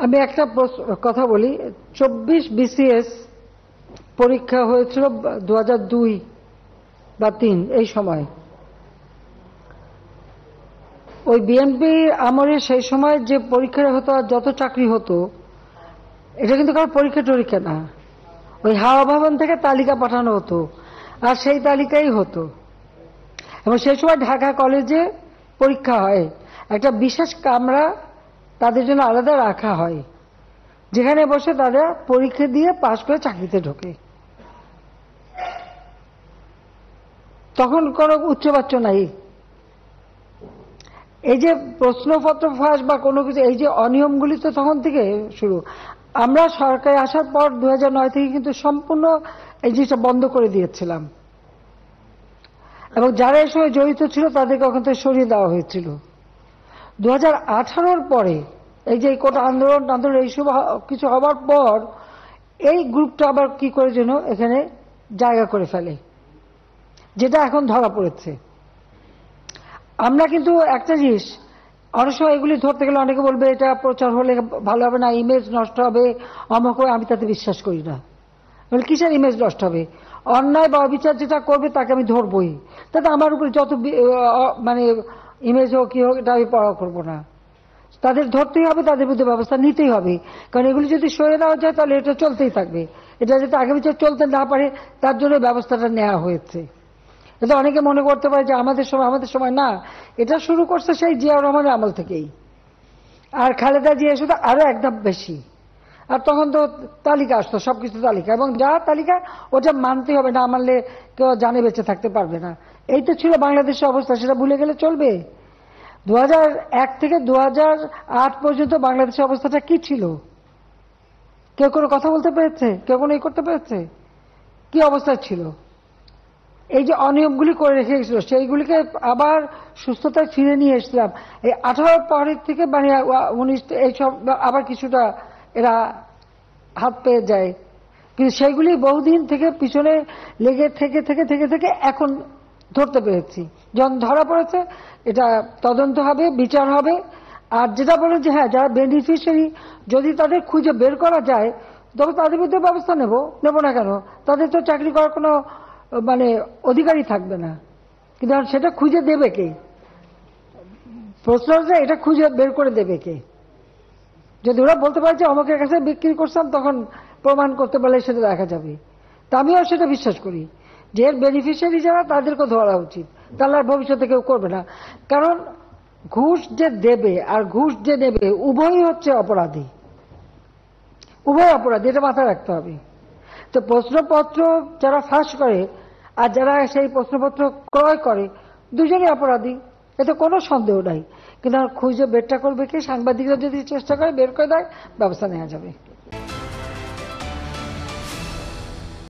আমি একটা কথা বলি। 24 BCS পরীক্ষা হয়েছিল 2002 বা 3 এই সময়। ওই বিএনপি আমলে সেই সময় যে পরীক্ষা হতো আর যত চাকরি হতো, এটা কিন্তু কারো পরীক্ষা টরীক্ষা না, ওই হাওয়া ভবন থেকে তালিকা পাঠানো হতো আর সেই তালিকাই হতো। এবং সেই সময় ঢাকা কলেজে পরীক্ষা হয়, একটা বিশেষ কামরা তাদের জন্য আলাদা রাখা হয়, যেখানে বসে তারা পরীক্ষা দিয়ে পাশ করে চাকরিতে ঢোকে। তখন কোনো উচ্চবাচ্য নাই। এই যে প্রশ্নপত্র ফাঁস বা কোনো কিছু, এই যে অনিয়মগুলি তো তখন থেকে শুরু। আমরা সরকারে আসার পর 2009 থেকে কিন্তু সম্পূর্ণ এই জিনিসটা বন্ধ করে দিয়েছিলাম, এবং যারা এই সময় জড়িত ছিল তাদেরকে ওখান থেকে সরিয়ে দেওয়া হয়েছিল। 2018-র পরে এই যে কোটা আন্দোলন এইসব কিছু হবার পর এই গ্রুপটা আবার কি করে যেন এখানে জায়গা করে ফেলে, যেটা এখন ধরা পড়েছে। আমরা কিন্তু একটা জিনিস, অনেক সময় এগুলি ধরতে গেলে অনেকে বলবে এটা প্রচার হলে ভালো হবে না, ইমেজ নষ্ট হবে, অমুক হবে। আমি তাতে বিশ্বাস করি না। কিসের ইমেজ নষ্ট হবে? অন্যায় বা অবিচার যেটা করবে তাকে আমি ধরবই, তাতে আমার উপরে যত মানে ইমেজ হোক কি হোক এটা আমি পড়া করবো না। তাদের ধরতেই হবে, তাদের বিরুদ্ধে ব্যবস্থা নিতেই হবে, কারণ এগুলি যদি সরিয়ে দেওয়া যায় তাহলে এটা চলতেই থাকবে। এটা যাতে আগামী চলতে না পারে তার জন্য ব্যবস্থাটা নেওয়া হয়েছে। এটা অনেকে মনে করতে পারে যে আমাদের সময় না, এটা শুরু করছে সেই জিয়াউর রহমানের আমল থেকেই। আর খালেদা জিয়া শুধু আরো একদম বেশি। আর তখন তো তালিকা আসতো, সবকিছু তালিকা, এবং যা তালিকা ওটা মানতে হবে, না মানলে কেউ জানে বেঁচে থাকতে পারবে না। এই তো ছিল বাংলাদেশের অবস্থা, সেটা ভুলে গেলে চলবে? 2001 থেকে 2008 পর্যন্ত বাংলাদেশের অবস্থাটা কি ছিল? কেউ কোনো কথা বলতে পেরেছে? কেউ কোনো করতে পেরেছে? কি অবস্থা ছিল? এই যে অনিয়মগুলি করে রেখে গেছিল, সেইগুলিকে আবার সুস্থতায় ফিরে নিয়ে এসেছিলাম এই 18 পরের থেকে, মানে 19 এইসব আবার কিছুটা এরা হাত পেয়ে যায়, কিন্তু সেইগুলি বহুদিন থেকে পিছনে লেগে থেকে থেকে থেকে থেকে এখন ধরতে পেরেছি। যখন ধরা পড়েছে এটা তদন্ত হবে, বিচার হবে। আর যেটা বলেন যে হ্যাঁ, যারা বেনিফিশিয়ারি যদি তাদের খুঁজে বের করা যায় তবে তাদের বিরুদ্ধে ব্যবস্থা নেব না কেন? তাদের তো চাকরি করার কোনো মানে অধিকারই থাকবে না, কিন্তু সেটা খুঁজে দেবে কে? প্রশ্ন হচ্ছে এটা খুঁজে বের করে দেবে কে? যদি ওরা বলতে পারে যে অমুকের কাছে বিক্রি করতাম, তখন প্রমাণ করতে পারলে সেটা দেখা যাবে। তা আমিও সেটা বিশ্বাস করি যে এর বেনিফিশিয়ারি যারা তাদেরকে ধরা উচিত, তাহলে আর ভবিষ্যতে কেউ করবে না। কারণ ঘুষ যে দেবে আর ঘুষ যে নেবে উভয়ই হচ্ছে অপরাধী, উভয় অপরাধী, এটা মাথায় রাখতে হবে। তো প্রশ্নপত্র যারা ফাঁস করে আর যারা সেই প্রশ্নপত্র ক্রয় করে দুজনই অপরাধী, এতে কোনো সন্দেহ নাই। কিন্তু খুঁজে বেরটা করবে কি? সাংবাদিকরা যদি চেষ্টা করে বের করে দেয়, ব্যবস্থা নেওয়া যাবে।